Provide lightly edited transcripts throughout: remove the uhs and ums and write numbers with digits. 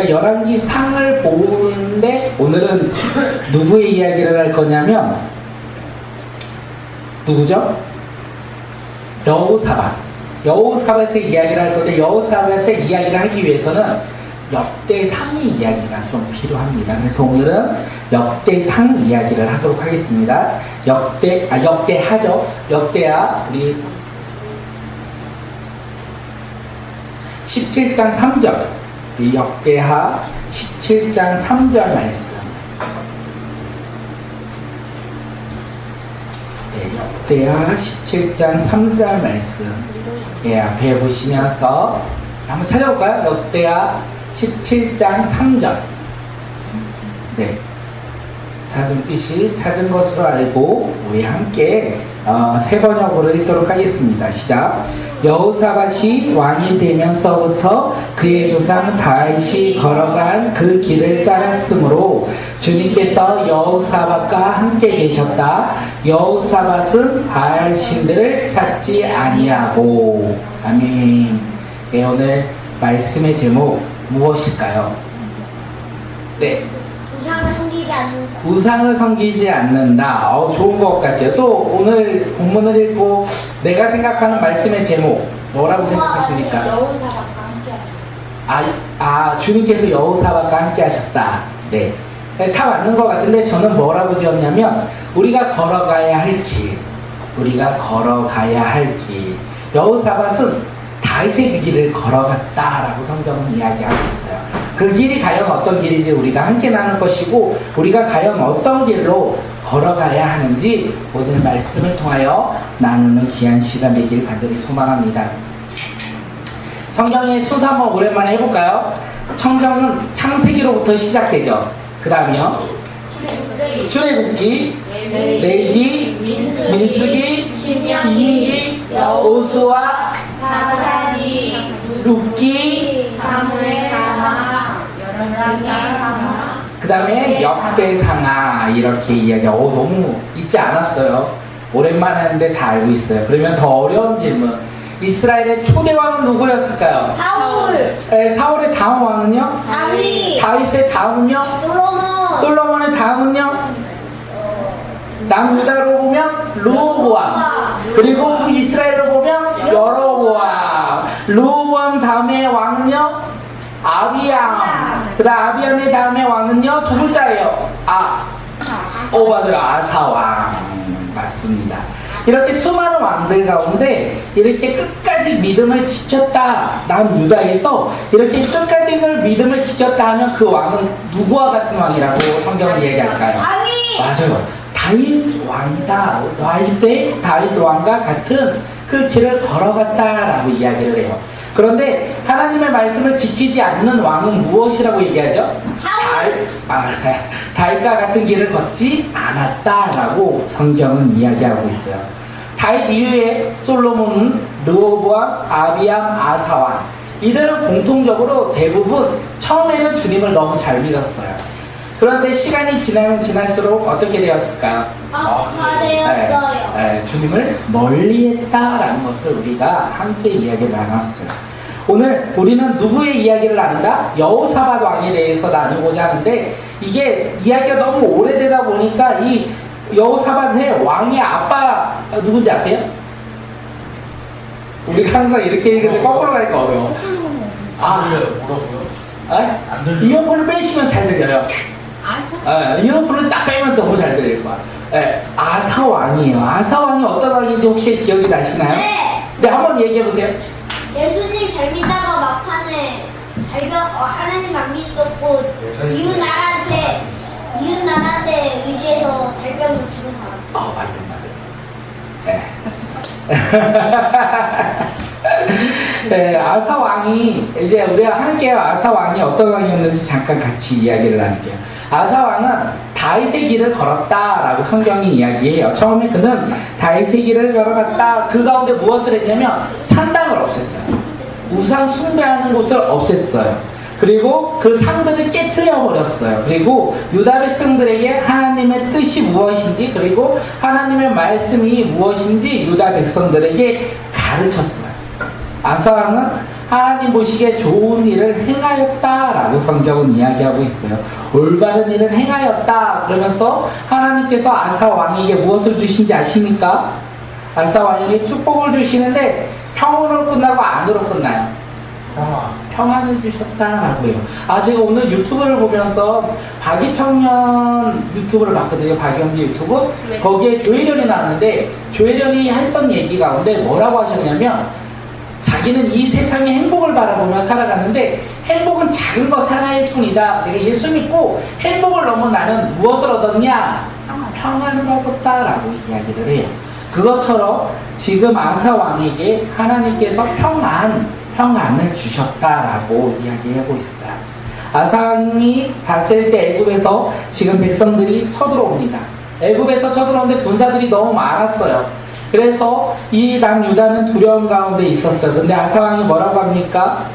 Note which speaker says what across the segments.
Speaker 1: 열왕기 상을 보는데 오늘은 누구의 이야기를 할 거냐면 누구죠? 여호사밧. 여호사밧의 이야기를 할 건데 여호사밧의 이야기를 하기 위해서는 역대상의 이야기가 좀 필요합니다. 그래서 오늘은 역대상 이야기를 하도록 하겠습니다. 역대하죠. 역대하 우리 17장 3절 이 역대하 17장 3절 말씀. 네, 역대하 17장 3절 말씀. 예, 앞에 보시면서 한번 찾아볼까요? 역대하 17장 3절. 네. 자눈빛이 찾은 것으로 알고 우리 함께 세 번역으로 읽도록 하겠습니다. 시작. 여호사밧이 왕이 되면서부터 그의 조상 다윗이 걸어간 그 길을 따랐으므로 주님께서 여호사밧과 함께 계셨다. 여호사밧은 바알 신들을 찾지 아니하고. 아멘. 네, 오늘 말씀의 제목 무엇일까요? 네.
Speaker 2: 우상을 섬기지 않는다.
Speaker 1: 우상을 섬기지 않는다. 좋은 것 같아요. 또 오늘 본문을 읽고 내가 생각하는 말씀의 제목 뭐라고 생각하십니까?
Speaker 2: 여호사밧과 함께 하셨어요.
Speaker 1: 주님께서 여호사밧과 함께 하셨다. 네. 다 맞는 것 같은데 저는 뭐라고 지었냐면 우리가 걸어가야 할 길. 우리가 걸어가야 할 길. 여호사밧은 다윗의 그 길을 걸어갔다라고 성경은 이야기하고 있어요. 그 길이 과연 어떤 길인지 우리가 함께 나눌 것이고 우리가 과연 어떤 길로 걸어가야 하는지 오늘 말씀을 통하여 나누는 귀한 시간 되길 간절히 소망합니다. 성경의 순서 한번 오랜만에 해볼까요? 성경은 창세기로부터 시작되죠. 그 다음이요. 출애굽기, 레위기, 민수기, 신명기, 여호수아,
Speaker 2: 사사기,
Speaker 1: 룻기,
Speaker 2: 사무엘하, 열왕기하.
Speaker 1: 그 다음에 역대상하 이렇게 이야기하고 너무 잊지 않았어요. 오랜만에 하는데 다 알고 있어요. 그러면 더 어려운 질문. 이스라엘의 초대 왕은 누구였을까요?
Speaker 2: 사울,
Speaker 1: 사울의 다음 왕은요?
Speaker 2: 다윗,
Speaker 1: 다윗의 다음은요?
Speaker 2: 솔로몬,
Speaker 1: 솔로몬의 다음은요? 남유다로 보면 르호보암. 그리고 그 이스라엘로 보면 여로보암. 르호보암 다음에 왕은요? 아비암. 그 다음 아비암의 다음에 왕은요? 두 글자예요. 맞아요. 아사왕. 맞습니다. 이렇게 수많은 왕들 가운데 이렇게 끝까지 믿음을 지켰다. 남유다에서 이렇게 끝까지 믿음을 지켰다 하면 그 왕은 누구와 같은 왕이라고 성경은 얘기할까요?
Speaker 2: 다윗.
Speaker 1: 맞아요. 다윗 왕이다. 다윗 왕과 같은 그 길을 걸어갔다라고 이야기를 해요. 그런데 하나님의 말씀을 지키지 않는 왕은 무엇이라고 얘기하죠? 다윗과 같은 길을 걷지 않았다라고 성경은 이야기하고 있어요. 다윗 이후에 솔로몬은 르호보암, 아비암, 아사왕. 이들은 공통적으로 대부분 처음에는 주님을 너무 잘 믿었어요. 그런데 시간이 지나면 지날수록 어떻게 되었을까요?
Speaker 2: 악화되었어요.
Speaker 1: 주님을 멀리했다라는 것을 우리가 함께 이야기를 나눴어요. 오늘 우리는 누구의 이야기를 나눈다? 여호사밧 왕에 대해서 나누고자 하는데 이게 이야기가 너무 오래되다 보니까 이 여호사밧의 왕의 아빠 누군지 아세요? 우리가 항상 이렇게 읽는데 거꾸로 가니까 어려워. 이어폰을 빼시면 잘 들려요. 이어폰을 딱 빼면 너무 잘 들릴 거야. 아사왕이에요. 아사왕이 어떤 왕인지 혹시 기억이 나시나요? 네, 한번 얘기해보세요.
Speaker 2: 예수님 잘 믿다가 막판에 하나님 안 믿었고 이웃 나라한테 의지해서 발병을 죽은 사람.
Speaker 1: 맞아요. 네, 아사왕이 이제 우리가 함께 아사왕이 어떤 왕이었는지 잠깐 같이 이야기를 나눌게요. 아사왕은 다윗의 길을 걸었다라고 성경이 이야기해요. 처음에 그는 다윗의 길을 걸어갔다. 그 가운데 무엇을 했냐면 산당을 없앴어요. 우상 숭배하는 곳을 없앴어요. 그리고 그 상들을 깨트려 버렸어요. 그리고 유다 백성들에게 하나님의 뜻이 무엇인지 그리고 하나님의 말씀이 무엇인지 유다 백성들에게 가르쳤어요. 아사왕은 하나님 보시기에 좋은 일을 행하였다라고 성경은 이야기하고 있어요. 올바른 일을 행하였다 그러면서 하나님께서 아사 왕에게 무엇을 주신지 아십니까? 아사 왕에게 축복을 주시는데 평으로 끝나고 안으로 끝나요. 평안을 주셨다라고 해요. 제가 오늘 유튜브를 보면서 박이청년 유튜브를 봤거든요. 박영재 유튜브. 거기에 조혜련이 나왔는데 조혜련이 했던 얘기 가운데 뭐라고 하셨냐면 자기는 이 세상의 행복을 바라보며 살아갔는데 행복은 작은 것 하나일 뿐이다. 내가 예수 믿고 행복을 넘어 나는 무엇을 얻었냐? 평안을 얻었다라고 이야기를 해요. 그것처럼 지금 아사 왕에게 하나님께서 평안을 주셨다라고 이야기하고 있어요. 아사 왕이 다스릴 때 애굽에서 지금 백성들이 쳐들어옵니다. 애굽에서 쳐들어오는데 군사들이 너무 많았어요. 그래서 이 남유다는 두려움 가운데 있었어요. 근데 아사 왕이 뭐라고 합니까?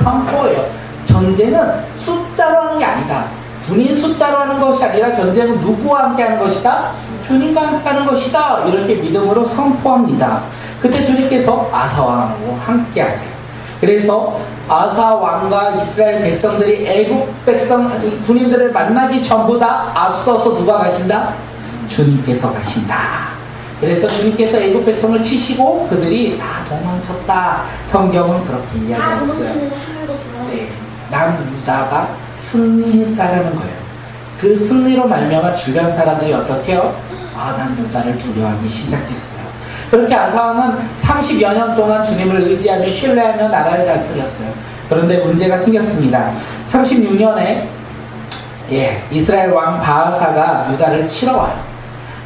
Speaker 1: 선포예요. 전쟁은 숫자로 하는 게 아니다. 군인 숫자로 하는 것이 아니라 전쟁은 누구와 함께 하는 것이다? 주님과 함께 하는 것이다. 이렇게 믿음으로 선포합니다. 그때 주님께서 아사 왕하고 함께 하세요. 그래서 아사 왕과 이스라엘 백성들이 애국 백성 군인들을 만나기 전보다 앞서서 누가 가신다? 주님께서 가신다. 그래서 주님께서 애국 백성을 치시고 그들이 다 도망쳤다. 성경은 그렇게 이야기하고 있어요. 네, 남유다가 승리했다라는 거예요. 그 승리로 말미암아 주변 사람들이 어떻게 해요? 남유다를 두려워하기 시작했어요. 그렇게 아사왕은 30여 년 동안 주님을 의지하며 신뢰하며 나라를 다스렸어요. 그런데 문제가 생겼습니다. 36년에 이스라엘 왕 바하사가 유다를 치러 와요.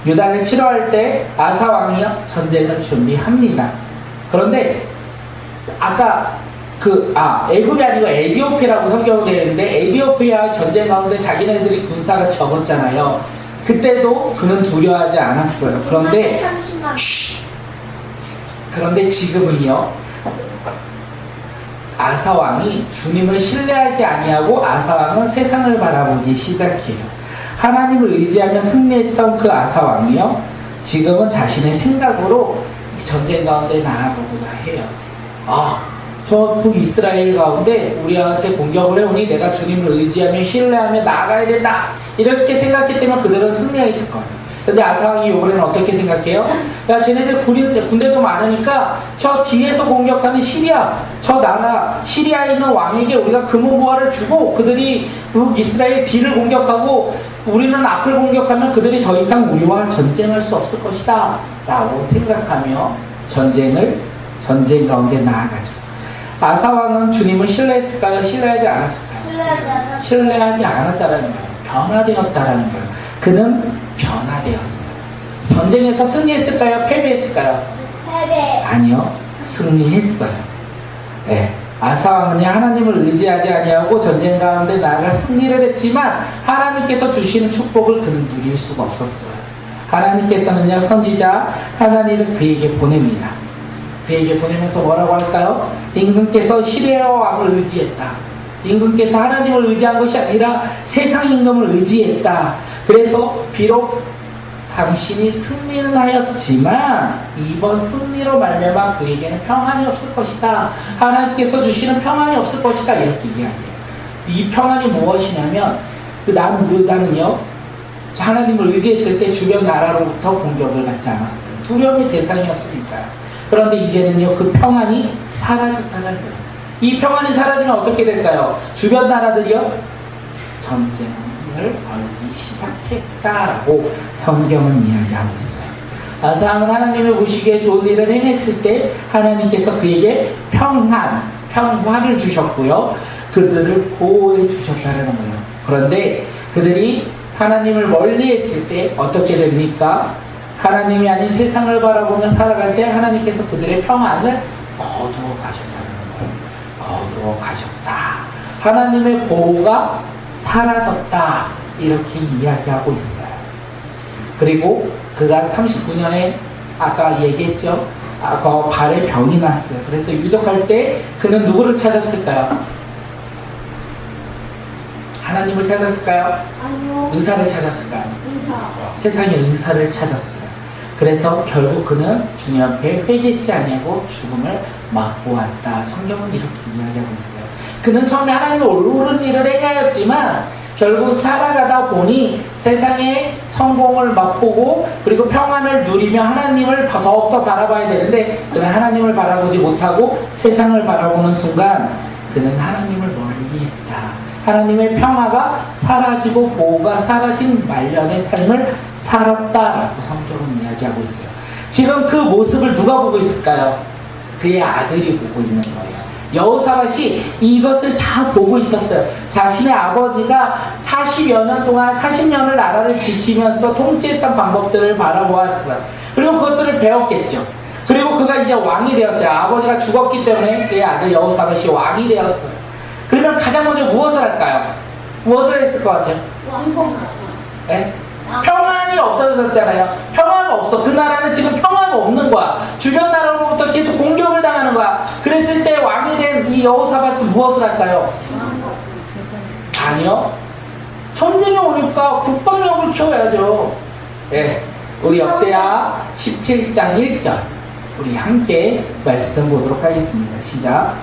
Speaker 1: 유다를 치러 할 때 아사 왕이요 전쟁을 준비합니다. 그런데 아까 애굽이 아니고 에디오피아라고 성경으로 되어 있는데 에디오피아 전쟁 가운데 자기네들이 군사가 적었잖아요. 그때도 그는 두려워하지 않았어요. 그런데 지금은요 아사 왕이 주님을 신뢰하지 아니하고 아사 왕은 세상을 바라보기 시작해요. 하나님을 의지하며 승리했던 그 아사 왕이요 지금은 자신의 생각으로 전쟁 가운데 나아가고자 해요. 저 북이스라엘 가운데 우리한테 공격을 해오니 내가 주님을 의지하며 신뢰하며 나아가야 된다. 이렇게 생각했다면 그들은 승리했을 거예요. 근데 아사왕이 요번에는 어떻게 생각해요? 야, 쟤네들 군대도 많으니까 저 뒤에서 공격하는 시리아, 저 나라 시리아에 있는 왕에게 우리가 금은보화를 주고 그들이 북이스라엘 뒤를 공격하고 우리는 앞을 공격하면 그들이 더 이상 우리와 전쟁할 수 없을 것이다 라고 생각하며 전쟁 가운데 나아가죠. 아사왕은 주님을 신뢰했을까요? 신뢰하지 않았을까요? 신뢰하지 않았다라는 거예요. 변화되었다라는 거예요. 그는 변화되었어요. 전쟁에서 승리했을까요? 패배했을까요?
Speaker 2: 패배.
Speaker 1: 아니요. 승리했어요. 아사왕은 하나님을 의지하지 아니하고 전쟁 가운데 나아가 승리를 했지만 하나님께서 주시는 축복을 그는 누릴 수가 없었어요. 하나님께서는요 선지자 하나님을 그에게 보냅니다. 그에게 보내면서 뭐라고 할까요? 임금께서 시리아 왕을 의지했다. 임금께서 하나님을 의지한 것이 아니라 세상 임금을 의지했다. 그래서 비록 당신이 승리는 하였지만 이번 승리로 말미암아 그에게는 평안이 없을 것이다. 하나님께서 주시는 평안이 없을 것이다. 이렇게 이야기해요. 이 평안이 무엇이냐면 나는요 하나님을 의지했을 때 주변 나라로부터 공격을 받지 않았어요. 두려움의 대상이었으니까요. 그런데 이제는요 그 평안이 사라졌다는 거예요. 이 평안이 사라지면 어떻게 될까요? 주변 나라들이요 전쟁을 벌이기 시작했다라고 성경은 이야기하고 있어요. 아사왕은 하나님을 보시기에 좋은 일을 행했을 때 하나님께서 그에게 평화를 주셨고요. 그들을 보호해 주셨다는 거예요. 그런데 그들이 하나님을 멀리했을 때 어떻게 됩니까? 하나님이 아닌 세상을 바라보며 살아갈 때 하나님께서 그들의 평안을 거두어 가셨다는 거예요. 거두어 가셨다. 하나님의 보호가 사라졌다. 이렇게 이야기하고 있어요. 그리고 그가 39년에 아까 얘기했죠. 그 발에 병이 났어요. 그래서 유독할 때 그는 누구를 찾았을까요? 하나님을 찾았을까요?
Speaker 2: 아니요.
Speaker 1: 의사를 찾았을까요?
Speaker 2: 의사.
Speaker 1: 세상의 의사를 찾았어요. 그래서 결국 그는 주님 앞에 회개치 아니하고 죽음을 맛보았다. 성경은 이렇게 이야기하고 있어요. 그는 처음에 하나님의 옳은 일을 행하였지만 결국 살아가다 보니 세상의 성공을 맛보고 그리고 평안을 누리며 하나님을 더욱더 바라봐야 되는데 그는 하나님을 바라보지 못하고 세상을 바라보는 순간 그는 하나님을 멀리했다. 하나님의 평화가 사라지고 보호가 사라진 말년의 삶을 살았다라고 성경은 이야기하고 있어요. 지금 그 모습을 누가 보고 있을까요? 그의 아들이 보고 있는 거예요. 여호사밧이 이것을 다 보고 있었어요. 자신의 아버지가 40여 년 동안 40년을 나라를 지키면서 통치했던 방법들을 바라보았어요. 그리고 그것들을 배웠겠죠. 그리고 그가 이제 왕이 되었어요. 아버지가 죽었기 때문에 그의 아들 여호사밧이 왕이 되었어요. 그러면 가장 먼저 무엇을 할까요? 무엇을 했을 것 같아요?
Speaker 2: 왕권 같아.
Speaker 1: 네? 평안이 없어졌잖아요. 평화가 없어. 그 나라는 지금 평화가 없는 거야. 주변 나라로부터 계속 공격을 당하는 거야. 그랬을 때 왕이 된 이 여호사밧은 무엇을 할까요? 아니요. 전쟁이 오니까 국방력을 키워야죠. 네. 우리 역대하 17장 1절 우리 함께 말씀 보도록 하겠습니다. 시작.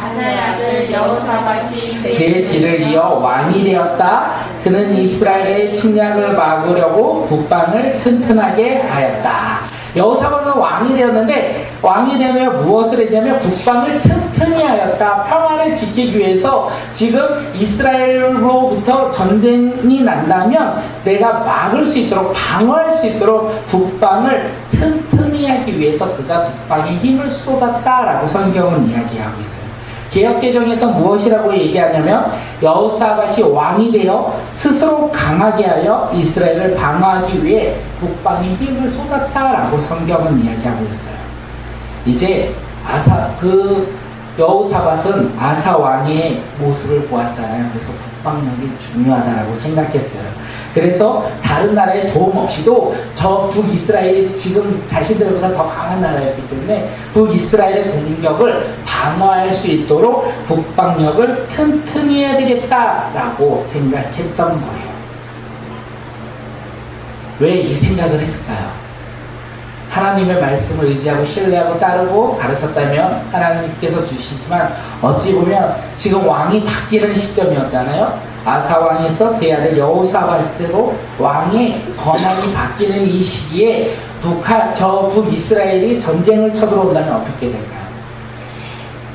Speaker 3: 아사의 아들 여호사밧이
Speaker 1: 그의 뒤를 이어 왕이 되었다. 그는 이스라엘의 침략을 막으려고 국방을 튼튼하게 하였다. 여호사밧은 왕이 되었는데 왕이 되면 무엇을 했냐면 국방을 튼튼히 하였다. 평화를 지키기 위해서 지금 이스라엘로부터 전쟁이 난다면 내가 막을 수 있도록 방어할 수 있도록 국방을 튼튼히 하기 위해서 그가 국방에 힘을 쏟았다라고 성경은 이야기하고 있어요. 개역개정에서 무엇이라고 얘기하냐면 여호사밧이 왕이 되어 스스로 강하게 하여 이스라엘을 방어하기 위해 국방에 힘을 쏟았다라고 성경은 이야기하고 있어요. 이제 여호사밧은 아사 왕의 모습을 보았잖아요. 그래서 국방력이 중요하다라고 생각했어요. 그래서 다른 나라의 도움 없이도 저 북이스라엘이 지금 자신들보다 더 강한 나라였기 때문에 북이스라엘의 공격을 방어할 수 있도록 국방력을 튼튼히 해야 되겠다라고 생각했던 거예요. 왜 이 생각을 했을까요? 하나님의 말씀을 의지하고 신뢰하고 따르고 가르쳤다면 하나님께서 주시지만 어찌 보면 지금 왕이 바뀌는 시점이었잖아요. 아사 왕에서 그의 아들 여호사밧으로 왕의 권한이 바뀌는 이 시기에 북이스라엘이 전쟁을 쳐들어온다면 어떻게 될까요?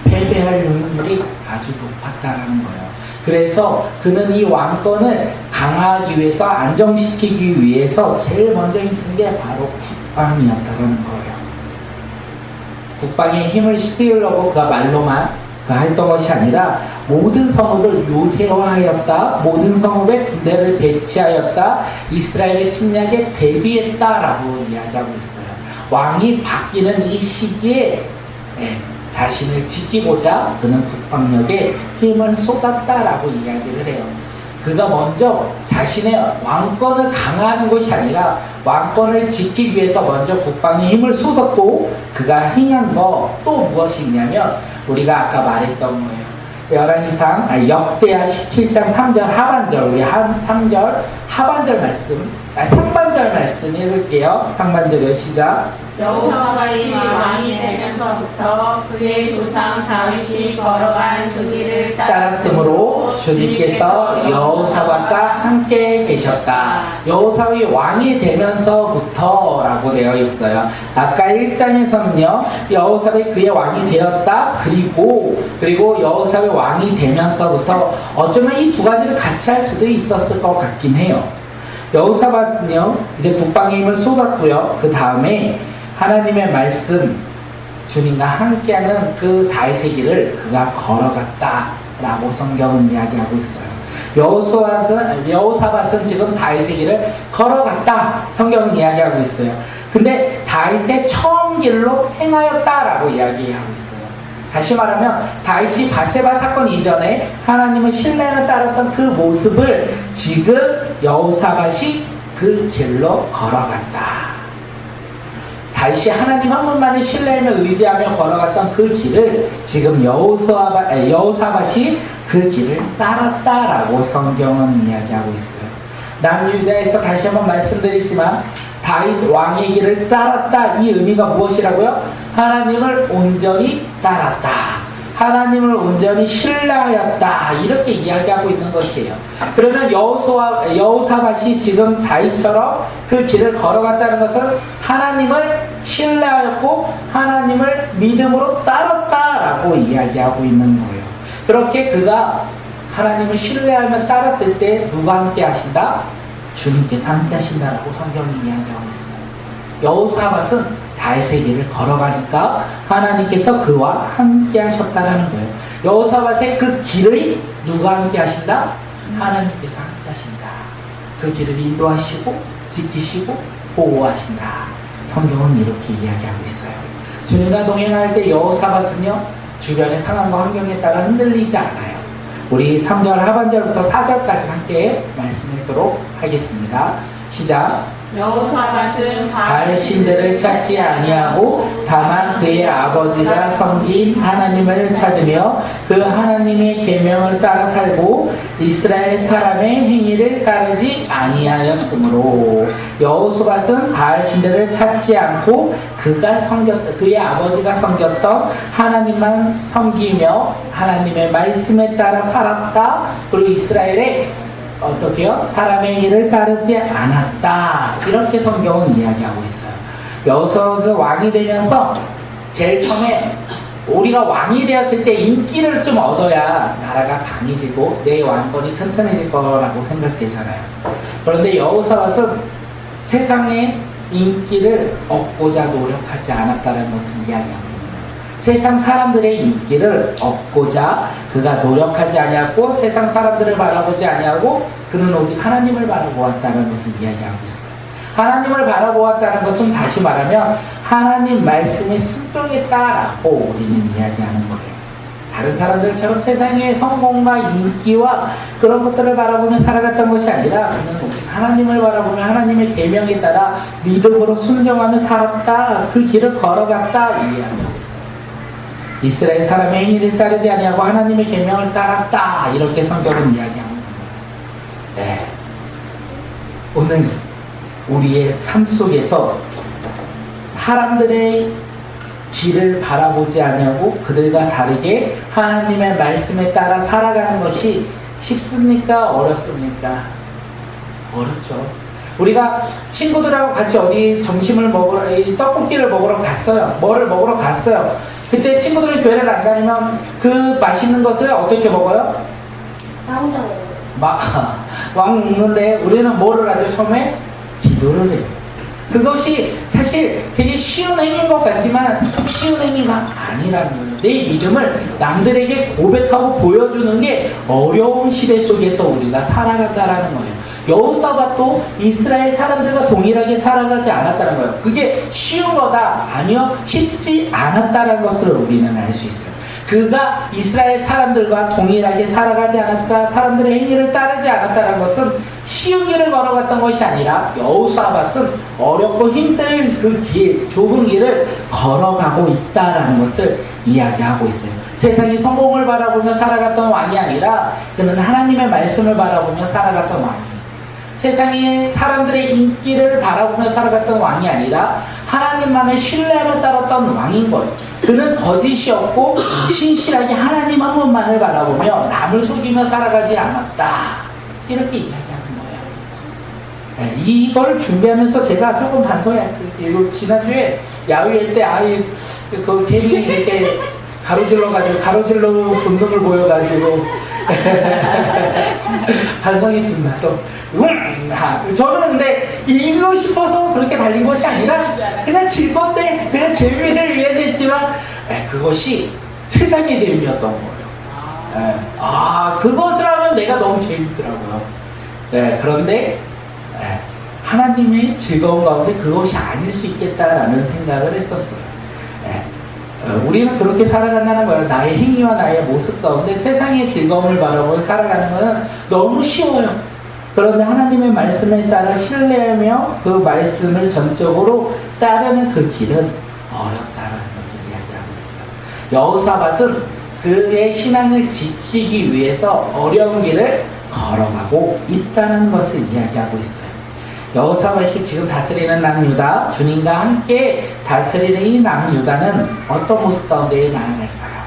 Speaker 1: 패배할 확률이 아주 높았다는 거예요. 그래서 그는 이 왕권을 강화하기 위해서 안정시키기 위해서 제일 먼저 힘쓴 게 바로 국방이었다는 거예요. 국방에 힘을 실으려고 그가 말로만 했던 것이 아니라 모든 성읍을 요새화하였다. 모든 성읍에 군대를 배치하였다. 이스라엘의 침략에 대비했다라고 이야기하고 있어요. 왕이 바뀌는 이 시기에 자신을 지키고자 그는 국방력에 힘을 쏟았다라고 이야기를 해요. 그가 먼저 자신의 왕권을 강화하는 것이 아니라 왕권을 지키기 위해서 먼저 국방에 힘을 쏟았고 그가 행한 거 또 무엇이 있냐면 우리가 아까 말했던 거예요. 역대하 17장 3절 하반절 우리 3절 하반절 말씀 상반절 말씀 읽을게요. 상반절이요. 시작.
Speaker 3: 여호사밧이 왕이 되면서부터 그의 조상 다윗이 걸어간 그 길을
Speaker 1: 따랐으므로 주님께서 여호사밧과 함께 계셨다. 여호사밧이 왕이 되면서부터라고 되어 있어요. 아까 1장에서는요 여호사밧이 그의 왕이 되었다. 그리고 여호사밧이 왕이 되면서부터 어쩌면 이 두 가지를 같이 할 수도 있었을 것 같긴 해요. 여호사밧은요 이제 국방의 힘을 쏟았고요. 그 다음에 하나님의 말씀 주님과 함께하는 그 다윗의 길을 그가 걸어갔다라고 성경은 이야기하고 있어요. 여호사밧은 지금 다윗의 길을 걸어갔다 성경은 이야기하고 있어요. 근데 다윗의 처음 길로 행하였다라고 이야기하고 있어요. 다시 말하면 다윗이 밧세바 사건 이전에 하나님을 신뢰하며 따랐던 그 모습을 지금 여호사밧이 그 길로 걸어갔다. 다윗이 하나님 한 분만을 신뢰하며 의지하며 걸어갔던 그 길을 지금 여호사밧이 그 길을 따랐다라고 성경은 이야기하고 있어요. 남유다에서 다시 한번 말씀드리지만 다윗 왕의 길을 따랐다. 이 의미가 무엇이라고요? 하나님을 온전히 따랐다. 하나님을 온전히 신뢰하였다. 이렇게 이야기하고 있는 것이에요. 그러면 여호사밧이 지금 다윗처럼 그 길을 걸어갔다는 것은 하나님을 신뢰하였고 하나님을 믿음으로 따랐다라고 이야기하고 있는 거예요. 그렇게 그가 하나님을 신뢰하며 따랐을 때 누가 함께 하신다? 주님께서 함께 하신다라고 성경이 이야기하고 있어요. 여호사밧은 다윗의 길을 걸어가니까 하나님께서 그와 함께 하셨다라는 거예요. 여호사밧의 그 길을 누가 함께 하신다? 하나님께서 함께 하신다. 그 길을 인도하시고 지키시고 보호하신다. 성경은 이렇게 이야기하고 있어요. 주님과 동행할 때 여호사밧은요, 주변의 상황과 환경에 따라 흔들리지 않아요. 우리 3절 하반절부터 4절까지 함께 말씀하도록 하겠습니다. 시작.
Speaker 3: 여호사밧은
Speaker 1: 바알 신들을 찾지 아니하고 다만 그의 아버지가 섬긴 하나님을 찾으며 그 하나님의 계명을 따라 살고 이스라엘 사람의 행위를 따르지 아니하였으므로. 여호사밧은 바알 신들을 찾지 않고 그의 아버지가 섬겼던 하나님만 섬기며 하나님의 말씀에 따라 살았다. 그리고 이스라엘의 어떻게요? 사람의 일을 따르지 않았다. 이렇게 성경은 이야기하고 있어요. 여호사밧은 왕이 되면서 제일 처음에 우리가 왕이 되었을 때 인기를 좀 얻어야 나라가 강해지고 내 왕권이 튼튼해질 거라고 생각되잖아요. 그런데 여호사밧은 세상의 인기를 얻고자 노력하지 않았다는 것을 이야기합니다. 세상 사람들의 인기를 얻고자 그가 노력하지 아니하고 세상 사람들을 바라보지 아니하고 그는 오직 하나님을 바라보았다는 것을 이야기하고 있어요. 하나님을 바라보았다는 것은 다시 말하면 하나님 말씀에 순종했다라고 우리는 이야기하는 거예요. 다른 사람들처럼 세상의 성공과 인기와 그런 것들을 바라보며 살아갔던 것이 아니라 그는 오직 하나님을 바라보며 하나님의 계명에 따라 믿음으로 순종하며 살았다. 그 길을 걸어갔다 이야기하고 있어요. 이스라엘 사람의 행위를 따르지 아니하고 하나님의 계명을 따랐다. 이렇게 성경은 이야기합니다. 네. 오늘 우리의 삶 속에서 사람들의 길을 바라보지 아니하고 그들과 다르게 하나님의 말씀에 따라 살아가는 것이 쉽습니까? 어렵습니까? 어렵죠. 우리가 친구들하고 같이 어디 점심을 먹으러, 떡볶이를 먹으러 갔어요. 뭐를 먹으러 갔어요. 그때 친구들이 교회를 안 다니면 그 맛있는 것을 어떻게 먹어요?
Speaker 2: 나 혼자 먹어요.
Speaker 1: 막 먹는데 우리는 뭐를 하죠? 처음에 기도를 해요. 그것이 사실 되게 쉬운 행위인 것 같지만 쉬운 행위가 아니라는 거예요. 내 믿음을 남들에게 고백하고 보여주는 게 어려운 시대 속에서 우리가 살아간다라는 거예요. 여호사밧도 이스라엘 사람들과 동일하게 살아가지 않았다는 거예요. 그게 쉬운 거다? 아니요. 쉽지 않았다는 것을 우리는 알 수 있어요. 그가 이스라엘 사람들과 동일하게 살아가지 않았다, 사람들의 행위를 따르지 않았다는 것은 쉬운 길을 걸어갔던 것이 아니라 여호사밧은 어렵고 힘든 그 길, 좁은 길을 걸어가고 있다라는 것을 이야기하고 있어요. 세상이 성공을 바라보며 살아갔던 왕이 아니라 그는 하나님의 말씀을 바라보며 살아갔던 왕이에요. 세상의 사람들의 인기를 바라보며 살아갔던 왕이 아니라 하나님만을 신뢰하며 따랐던 왕인 거예요. 그는 거짓이 없고 신실하게 하나님 한 분만을 바라보며 남을 속이며 살아가지 않았다. 이렇게 이야기하는 거예요. 네, 이걸 준비하면서 제가 조금 반성했어요. 지난주에 야유회 때 아이 그 괜히 이렇게 가로질러 본능을 보여가지고 반성했습니다. 또 저는 근데 이기고 싶어서 그렇게 달린 것이 아니라 그냥 즐겁대 그냥 재미를 위해서 했지만 그것이 세상의 재미였던 거예요. 그것을 하면 내가 너무 재밌더라고요. 그런데 하나님의 즐거운 가운데 그것이 아닐 수 있겠다라는 생각을 했었어요. 우리는 그렇게 살아간다는 거예요. 나의 행위와 나의 모습 가운데 세상의 즐거움을 바라보고 살아가는 것은 너무 쉬워요. 그런데 하나님의 말씀에 따라 신뢰하며 그 말씀을 전적으로 따르는 그 길은 어렵다는 것을 이야기하고 있어요. 여호사밧은 그의 신앙을 지키기 위해서 어려운 길을 걸어가고 있다는 것을 이야기하고 있어요. 여호사밧이 지금 다스리는 남유다, 주님과 함께 다스리는 이 남유다는 어떤 모습 가운데 나아갈까요?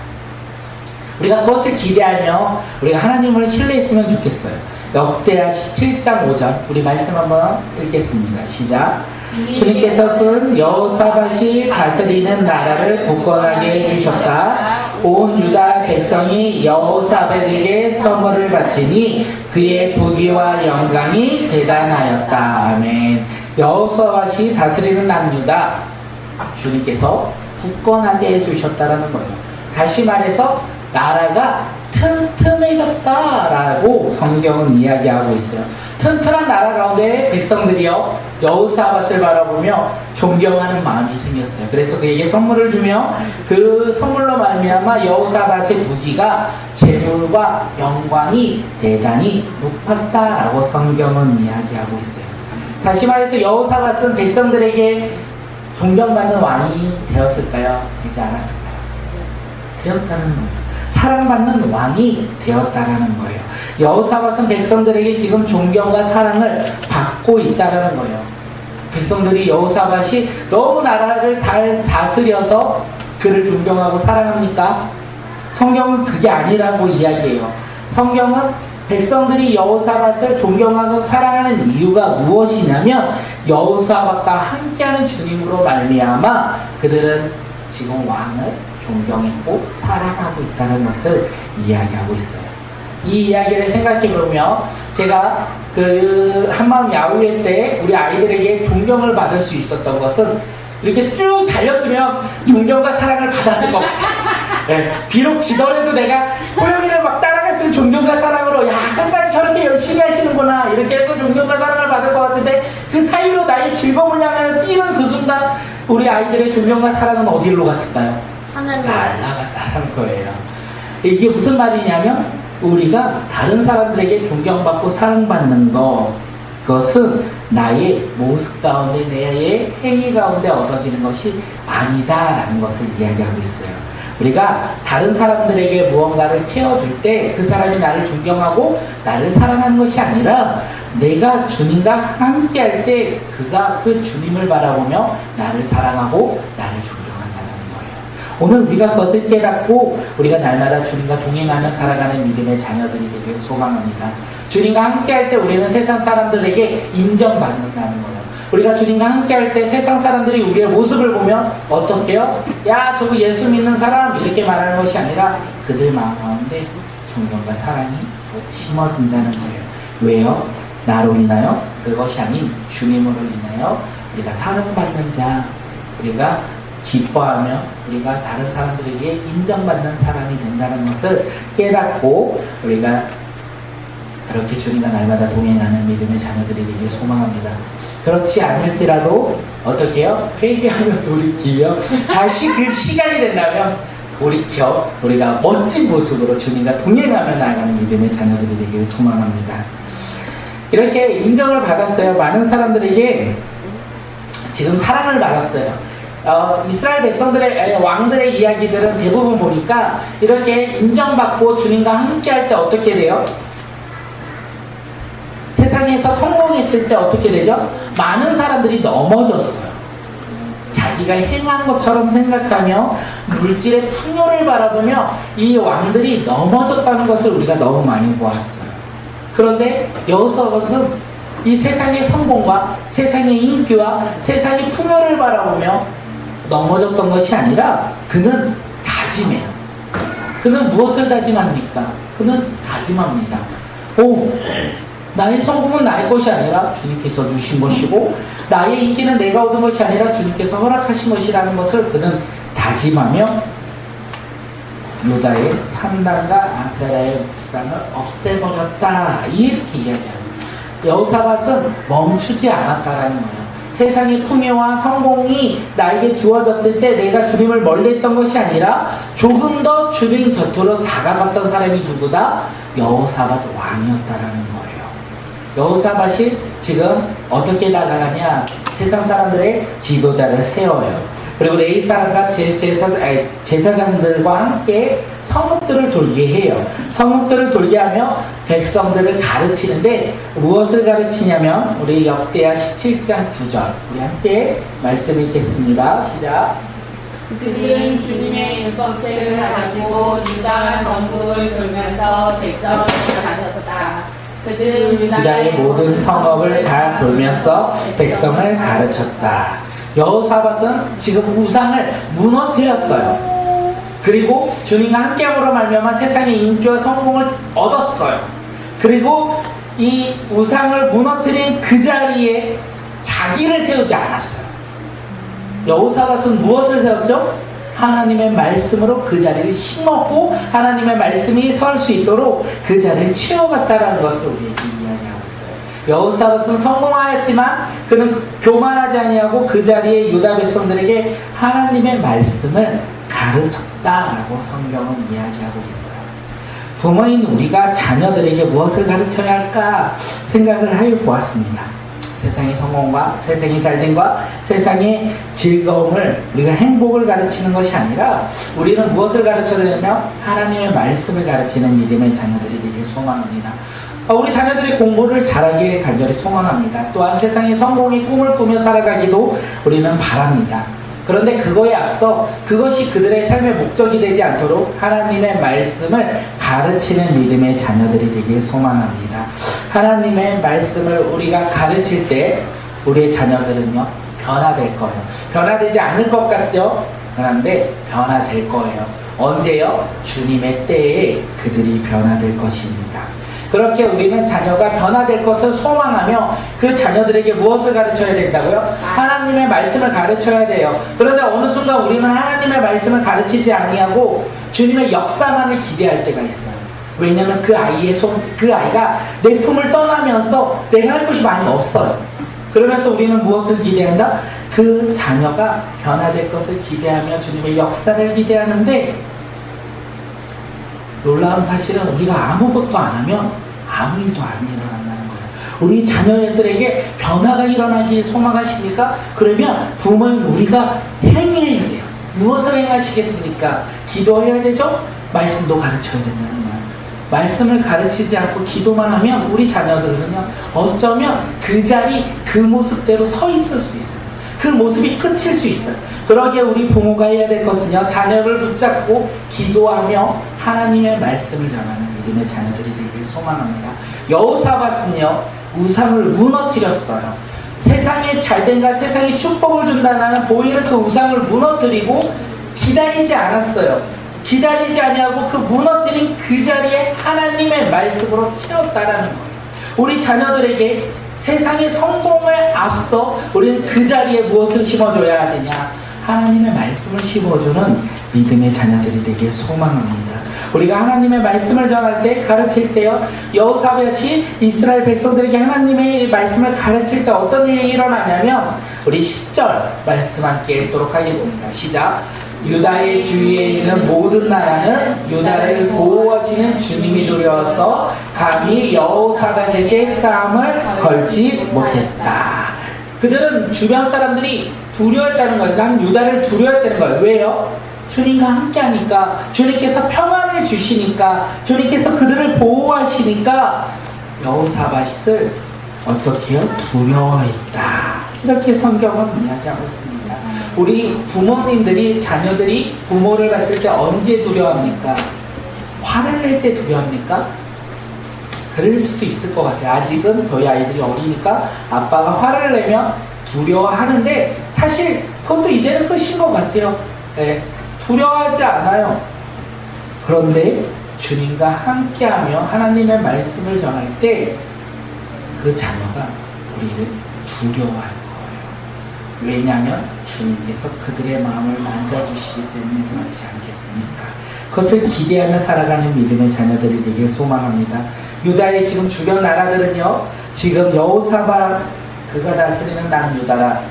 Speaker 1: 우리가 그것을 기대하며 우리가 하나님을 신뢰했으면 좋겠어요. 역대하 17장 5절 우리 말씀 한번 읽겠습니다. 시작. 주님께서 쓴 여호사밧이 다스리는 나라를 굳건하게 해주셨다. 온 유다 백성이 여호사밧에게 선물을 바치니 그의 부귀와 영광이 대단하였다. 아멘. 여호사밧이 다스리는 남유다, 주님께서 굳건하게 해주셨다라는 거예요. 다시 말해서 나라가 튼튼해졌다라고 성경은 이야기하고 있어요. 튼튼한 나라 가운데 백성들이요 여호사밧을 바라보며 존경하는 마음이 생겼어요. 그래서 그에게 선물을 주며 그 선물로 말미암아 여호사밧의 부귀가 재물과 영광이 대단히 높았다라고 성경은 이야기하고 있어요. 다시 말해서 여호사밧은 백성들에게 존경받는 왕이 되었을까요? 되지 않았을까요? 되었다는 거예요. 사랑받는 왕이 되었다라는 거예요. 여호사밧은 백성들에게 지금 존경과 사랑을 받고 있다라는 거예요. 백성들이 여호사밧이 너무 나라를 잘 다스려서 그를 존경하고 사랑합니까? 성경은 그게 아니라고 이야기해요. 성경은 백성들이 여호사밧을 존경하고 사랑하는 이유가 무엇이냐면 여호사밧과 함께하는 주님으로 말미암아 그들은 지금 왕을 존경했고 사랑하고 있다는 것을 이야기하고 있어요. 이 이야기를 생각해 보면 제가 그 한마음 야후회 때 우리 아이들에게 존경을 받을 수 있었던 것은 이렇게 쭉 달렸으면 존경과 사랑을 받았을 것 같아요. 네, 비록 지더라도 내가 호영이를 막 따라갔으면 존경과 사랑으로 야 끝까지 저렇게 열심히 하시는구나 이렇게 해서 존경과 사랑을 받을 것 같은데 그 사이로 나의 즐거움을 향하여 뛰는 그 순간 우리 아이들의 존경과 사랑은 어디로 갔을까요?
Speaker 2: 하나님.
Speaker 1: 날아갔다는 거예요. 이게 무슨 말이냐면 우리가 다른 사람들에게 존경받고 사랑받는 것, 그것은 나의 모습 가운데 나의 행위 가운데 얻어지는 것이 아니다라는 것을 이야기하고 있어요. 우리가 다른 사람들에게 무언가를 채워줄 때 그 사람이 나를 존경하고 나를 사랑하는 것이 아니라 내가 주님과 함께 할 때 그가 그 주님을 바라보며 나를 사랑하고 나를 존경한다는 거예요. 오늘 우리가 그것을 깨닫고 우리가 날마다 주님과 동행하며 살아가는 믿음의 자녀들이 되길 소망합니다. 주님과 함께 할 때 우리는 세상 사람들에게 인정받는다는 거예요. 우리가 주님과 함께 할 때 세상 사람들이 우리의 모습을 보면 어떻게 해요? 야 저거 예수 믿는 사람 이렇게 말하는 것이 아니라 그들 마음 가운데 존경과 사랑이 심어진다는 거예요. 왜요? 나로 인하여 그것이 아닌 주님으로 인하여 우리가 사랑받는 자, 우리가 기뻐하며 우리가 다른 사람들에게 인정받는 사람이 된다는 것을 깨닫고 우리가 그렇게 주님과 날마다 동행하는 믿음의 자녀들이 되길 소망합니다. 그렇지 않을지라도 어떻게 해요? 회개하며 돌이키며 다시 그 시간이 된다면 돌이켜 우리가 멋진 모습으로 주님과 동행하며 나아가는 믿음의 자녀들이 되길 소망합니다. 이렇게 인정을 받았어요. 많은 사람들에게 지금 사랑을 받았어요. 이스라엘 백성들의 왕들의 이야기들은 대부분 보니까 이렇게 인정받고 주님과 함께 할 때 어떻게 돼요? 세상에서 성공했을 때 어떻게 되죠? 많은 사람들이 넘어졌어요. 자기가 행한 것처럼 생각하며 물질의 풍요를 바라보며 이 왕들이 넘어졌다는 것을 우리가 너무 많이 보았어요. 그런데 여호사밧은 이 세상의 성공과 세상의 인기와 세상의 풍요를 바라보며 넘어졌던 것이 아니라 그는 다짐해요. 그는 무엇을 다짐합니까? 그는 다짐합니다. 나의 성공은 나의 것이 아니라 주님께서 주신 것이고 나의 인기는 내가 얻은 것이 아니라 주님께서 허락하신 것이라는 것을 그는 다짐하며 유다의 산당과 아세라의 묵상을 없애버렸다 이렇게 이야기합니다. 여호사밧은 멈추지 않았다라는 거예요. 세상의 풍요와 성공이 나에게 주어졌을 때 내가 주님을 멀리했던 것이 아니라 조금 더 주님 곁으로 다가갔던 사람이 누구다? 여호사밧 왕이었다라는 거예요. 여호사밧이 지금 어떻게 나가느냐? 세상 사람들의 지도자를 세워요. 그리고 레위 사람과 제사장들과 함께 성읍들을 돌게 해요. 성읍들을 돌게 하며 백성들을 가르치는데 무엇을 가르치냐면 우리 역대하 17장 9절 우리 함께 말씀 읽겠습니다. 시작.
Speaker 3: 그들은 주님의 율법책을 가지고 유다 전국을 돌면서 백성을 가르쳤다. 그들은
Speaker 1: 유다의 모든 성읍을 다 돌면서 백성을 가르쳤다. 여호사밧은 지금 우상을 무너뜨렸어요. 그리고 주님과 함께함으로 말미암아 세상의 인기와 성공을 얻었어요. 그리고 이 우상을 무너뜨린 그 자리에 자기를 세우지 않았어요. 여호사밧은 무엇을 세웠죠? 하나님의 말씀으로 그 자리를 심었고 하나님의 말씀이 설 수 있도록 그 자리를 채워갔다라는 것을 우리에게 이야기하고 있어요. 여호사밧은 성공하였지만 그는 교만하지 아니하고 그 자리에 유다 백성들에게 하나님의 말씀을 가르쳤다라고 성경은 이야기하고 있어요. 부모인 우리가 자녀들에게 무엇을 가르쳐야 할까 생각을 하여 보았습니다. 세상의 성공과 세상의 잘됨과 세상의 즐거움을 우리가 행복을 가르치는 것이 아니라 우리는 무엇을 가르쳐야 되냐면 하나님의 말씀을 가르치는 믿음의 자녀들이 되길 소망합니다. 우리 자녀들이 공부를 잘하길 간절히 소망합니다. 또한 세상의 성공의 꿈을 꾸며 살아가기도 우리는 바랍니다. 그런데 그거에 앞서 그것이 그들의 삶의 목적이 되지 않도록 하나님의 말씀을 가르치는 믿음의 자녀들이 되길 소망합니다. 하나님의 말씀을 우리가 가르칠 때 우리의 자녀들은요 변화될 거예요. 변화되지 않을 것 같죠? 그런데 변화될 거예요. 언제요? 주님의 때에 그들이 변화될 것입니다. 그렇게 우리는 자녀가 변화될 것을 소망하며 그 자녀들에게 무엇을 가르쳐야 된다고요? 하나님의 말씀을 가르쳐야 돼요. 그런데 어느 순간 우리는 하나님의 말씀을 가르치지 아니하고 주님의 역사만을 기대할 때가 있어요. 왜냐하면 그 아이가 내 품을 떠나면서 내가 할 것이 많이 없어요. 그러면서 우리는 무엇을 기대한다? 그 자녀가 변화될 것을 기대하며 주님의 역사를 기대하는데 놀라운 사실은 우리가 아무것도 안 하면 아무 일도 안 일어난다는 거예요. 우리 자녀들에게 변화가 일어나길 소망하십니까? 그러면 부모인 우리가 행해야 돼요. 무엇을 행하시겠습니까? 기도해야 되죠? 말씀도 가르쳐야 된다는 거예요. 말씀을 가르치지 않고 기도만 하면 우리 자녀들은요 어쩌면 그 자리 그 모습대로 서 있을 수 있어요. 그 모습이 끝일 수 있어요. 그러기에 우리 부모가 해야 될 것은요 자녀를 붙잡고 기도하며 하나님의 말씀을 전하는 믿음의 자녀들이 되길 소망합니다. 여호사밧은요 우상을 무너뜨렸어요. 세상의 잘됨과 세상의 축복을 준다는 보이는 그 우상을 무너뜨리고 기다리지 않았어요. 기다리지 아니하고 그 무너뜨린 그 자리에 하나님의 말씀으로 채웠다라는 거예요. 우리 자녀들에게 세상의 성공에 앞서 우리는 그 자리에 무엇을 심어줘야 되냐? 하나님의 말씀을 심어주는 믿음의 자녀들이 되길 소망합니다. 우리가 하나님의 말씀을 전할 때 가르칠 때요 여호사밧이 이스라엘 백성들에게 하나님의 말씀을 가르칠 때 어떤 일이 일어나냐면 우리 10절 말씀 함께 읽도록 하겠습니다. 시작. 유다의 주위에 있는 모든 나라는 유다를 보호하시는 주님이 두려워서 감히 여호사밧에게 싸움을 걸지 못했다. 그들은 주변 사람들이 두려워했다는 거예요. 난 유다를 두려워했다는 거예요. 왜요? 주님과 함께하니까, 주님께서 평안을 주시니까, 주님께서 그들을 보호하시니까 여호사밧을 어떻게 해요? 두려워했다. 이렇게 성경은 이야기하고 있습니다. 우리 부모님들이 자녀들이 부모를 봤을 때 언제 두려워합니까? 화를 낼 때 두려워합니까? 그럴 수도 있을 것 같아요. 아직은 저희 아이들이 어리니까 아빠가 화를 내면 두려워하는데 사실 그것도 이제는 끝인 것 같아요. 네, 두려워하지 않아요. 그런데 주님과 함께하며 하나님의 말씀을 전할 때 그 자녀가 우리를 두려워할 거예요. 왜냐하면 주님께서 그들의 마음을 만져주시기 때문에 그렇지 않겠습니까? 그것을 기대하며 살아가는 믿음의 자녀들이 되길 소망합니다. 유다의 지금 주변 나라들은요 지금 여호사밧 그가 다스리는 남유다라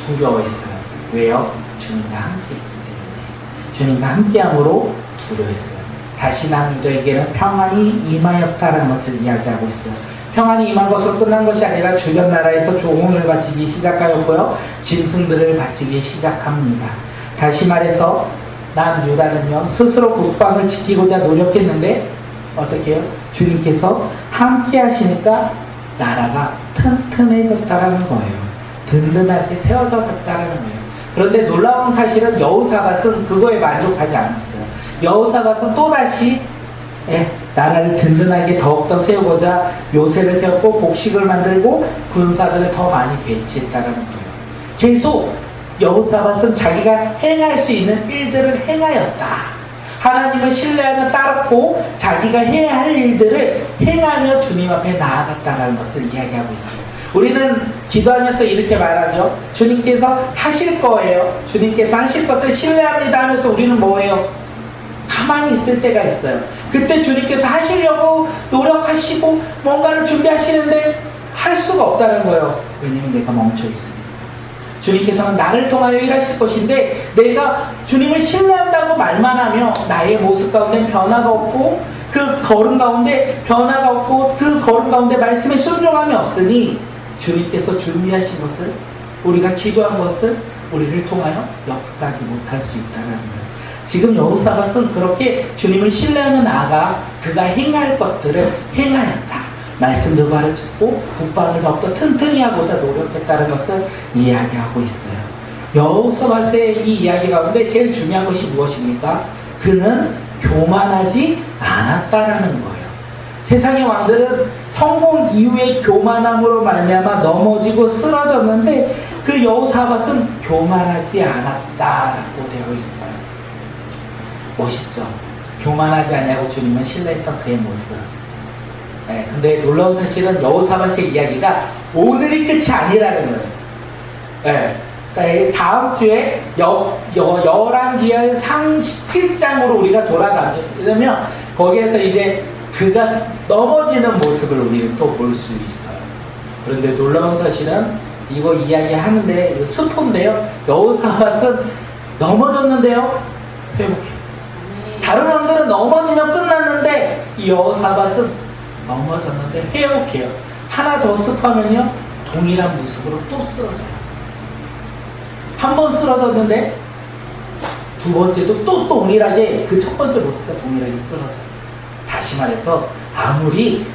Speaker 1: 두려워했어요. 왜요? 주님과 함께했기 때문에. 주님과 함께함으로 두려워했어요. 다시 남유다에게는 평안이 임하였다는 것을 이야기하고 있어요. 평안이 임한 것으로 끝난 것이 아니라 주변 나라에서 조공을 바치기 시작하였고요. 짐승들을 바치기 시작합니다. 다시 말해서 난 유다는요 스스로 국방을 지키고자 노력했는데 어떻게 해요? 주님께서 함께 하시니까 나라가 튼튼해졌다라는 거예요. 든든하게 세워졌다라는 거예요. 그런데 놀라운 사실은 여호사밧은 그거에 만족하지 않았어요. 여호사밧은 또다시 나라를 든든하게 더욱더 세우고자 요새를 세웠고 곡식을 만들고 군사들을 더 많이 배치했다는 거예요. 계속 여호사밧은 자기가 행할 수 있는 일들을 행하였다. 하나님을 신뢰하며 따랐고 자기가 해야 할 일들을 행하며 주님 앞에 나아갔다는 것을 이야기하고 있어요. 우리는 기도하면서 이렇게 말하죠. 주님께서 하실 거예요. 주님께서 하실 것을 신뢰합니다 하면서 우리는 뭐예요? 가만히 있을 때가 있어요. 그때 주님께서 하시려고 노력하시고 뭔가를 준비하시는데 할 수가 없다는 거예요. 왜냐면 내가 멈춰 있으니까. 주님께서는 나를 통하여 일하실 것인데 내가 주님을 신뢰한다고 말만 하며 나의 모습 가운데 변화가 없고 그 걸음 가운데 변화가 없고 그 걸음 가운데 말씀에 순종함이 없으니 주님께서 준비하신 것을 우리가 기도한 것을 우리를 통하여 역사하지 못할 수 있다는 거예요. 지금 여호사밧은 그렇게 주님을 신뢰하며 나아가 그가 행할 것들을 행하였다. 말씀도 가르쳤고 국방을 더욱더 튼튼히 하고자 노력했다는 것을 이야기하고 있어요. 여호사밧의 이 이야기 가운데 제일 중요한 것이 무엇입니까? 그는 교만하지 않았다라는 거예요. 세상의 왕들은 성공 이후에 교만함으로 말미암아 넘어지고 쓰러졌는데 그 여호사밧은 교만하지 않았다라고 되어 있어요. 멋있죠? 교만하지 않냐고 주님은 신뢰했던 그의 모습. 근데 놀라운 사실은 여호사밧의 이야기가 오늘이 끝이 아니라는 거예요. 그러니까 다음 주에 열왕기하 상 17장으로 우리가 돌아가면 거기에서 이제 그가 넘어지는 모습을 우리는 또 볼 수 있어요. 그런데 놀라운 사실은 이거 이야기하는데 이거 스포인데요. 여호사밧은 넘어졌는데요. 회복해요. 다른 왕들은 넘어지면 끝났는데 이 여호사밧은 넘어졌는데 회복해요. 하나 더 습하면요 동일한 모습으로 또 쓰러져요. 한 번 쓰러졌는데 두 번째도 또 동일하게 그 첫 번째 모습과 동일하게 쓰러져요. 다시 말해서 아무리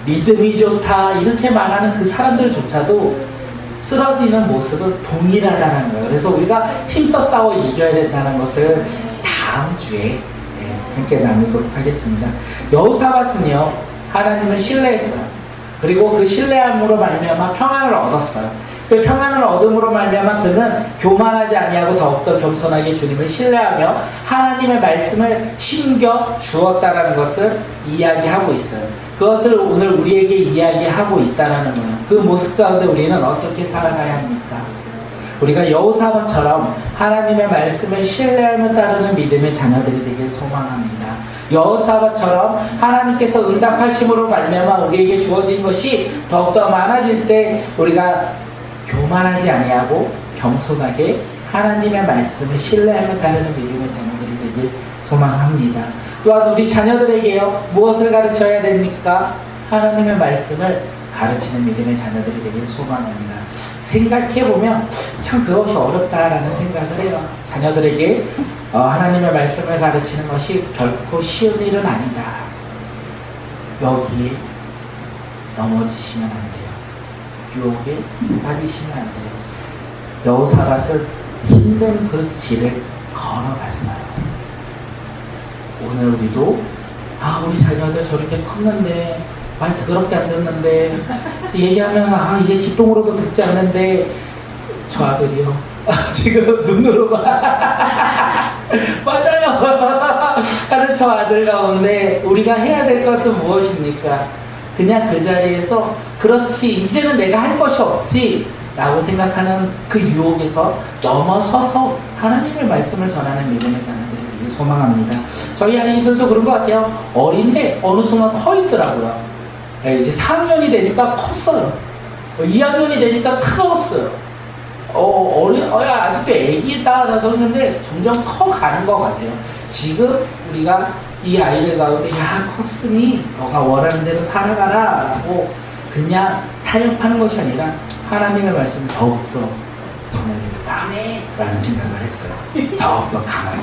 Speaker 1: 믿음이 좋다 이렇게 말하는 그 사람들조차도 쓰러지는 모습은 동일하다는 거예요. 그래서 우리가 힘써 싸워 이겨야 된다는 것을 다음 주에 함께 나누도록 하겠습니다. 여호사밧은요 하나님을 신뢰했어요. 그리고 그 신뢰함으로 말미암아 평안을 얻었어요. 그 평안을 얻음으로 말미암아 그는 교만하지 아니하고 더욱더 겸손하게 주님을 신뢰하며 하나님의 말씀을 심겨 주었다라는 것을 이야기하고 있어요. 그것을 오늘 우리에게 이야기하고 있다라는 거예요. 그 모습 가운데 우리는 어떻게 살아가야 합니까? 우리가 여호사밧처럼 하나님의 말씀을 신뢰하며 따르는 믿음의 자녀들이 되길 소망합니다. 여호사밧처럼 하나님께서 응답하심으로 말미암아 우리에게 주어진 것이 더욱더 많아질 때 우리가 교만하지 아니하고 겸손하게 하나님의 말씀을 신뢰하며 따르는 믿음의 자녀들이 되길 소망합니다. 또한 우리 자녀들에게요 무엇을 가르쳐야 됩니까? 하나님의 말씀을 가르치는 믿음의 자녀들이 되길 소망합니다. 생각해보면 참 그것이 어렵다라는 생각을 해요. 자녀들에게 하나님의 말씀을 가르치는 것이 결코 쉬운 일은 아니다. 여기에 넘어지시면 안 돼요. 유혹에 빠지시면 안 돼요. 여호사밧은 힘든 그 길을 걸어갔어요. 오늘 우리도 우리 자녀들 저렇게 컸는데 말 더럽게 안 듣는데 얘기하면 이제 기똥으로도 듣지 않는데 저 아들이요 지금 눈으로 맞아요 하는 저 아들 가운데 우리가 해야 될 것은 무엇입니까? 그냥 그 자리에서 그렇지 이제는 내가 할 것이 없지 라고 생각하는 그 유혹에서 넘어서서 하나님의 말씀을 전하는 믿음의 자녀들이 되길 소망합니다. 저희 아이들도 그런 것 같아요. 어린데 어느 순간 커 있더라고요. 이제 4학년이 되니까 컸어요. 2학년이 되니까 크었어요. 아직도 애기다 했는데 점점 커가는 것 같아요. 지금 우리가 이 아이들 가운데 컸으니 너가 원하는 대로 살아가라 라고 그냥 타협하는 것이 아니라 하나님의 말씀을 더욱더 전해야겠다 라는 생각을 했어요. 더욱더 강하게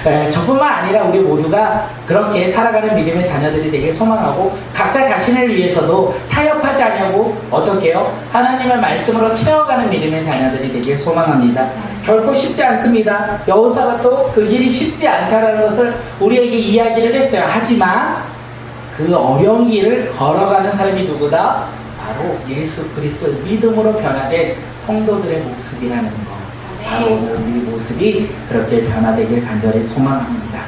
Speaker 1: 네, 저뿐만 아니라 우리 모두가 그렇게 살아가는 믿음의 자녀들이 되길 소망하고 각자 자신을 위해서도 타협하지 않냐고 어떻게요? 하나님의 말씀으로 채워가는 믿음의 자녀들이 되길 소망합니다. 결코 쉽지 않습니다. 여호사가 또 그 길이 쉽지 않다는 것을 우리에게 이야기를 했어요. 하지만 그 어려운 길을 걸어가는 사람이 누구다? 바로 예수 그리스도의 믿음으로 변화된 성도들의 모습이라는 것. 바로 오늘 우리 모습이 그렇게 변화되길 간절히 소망합니다.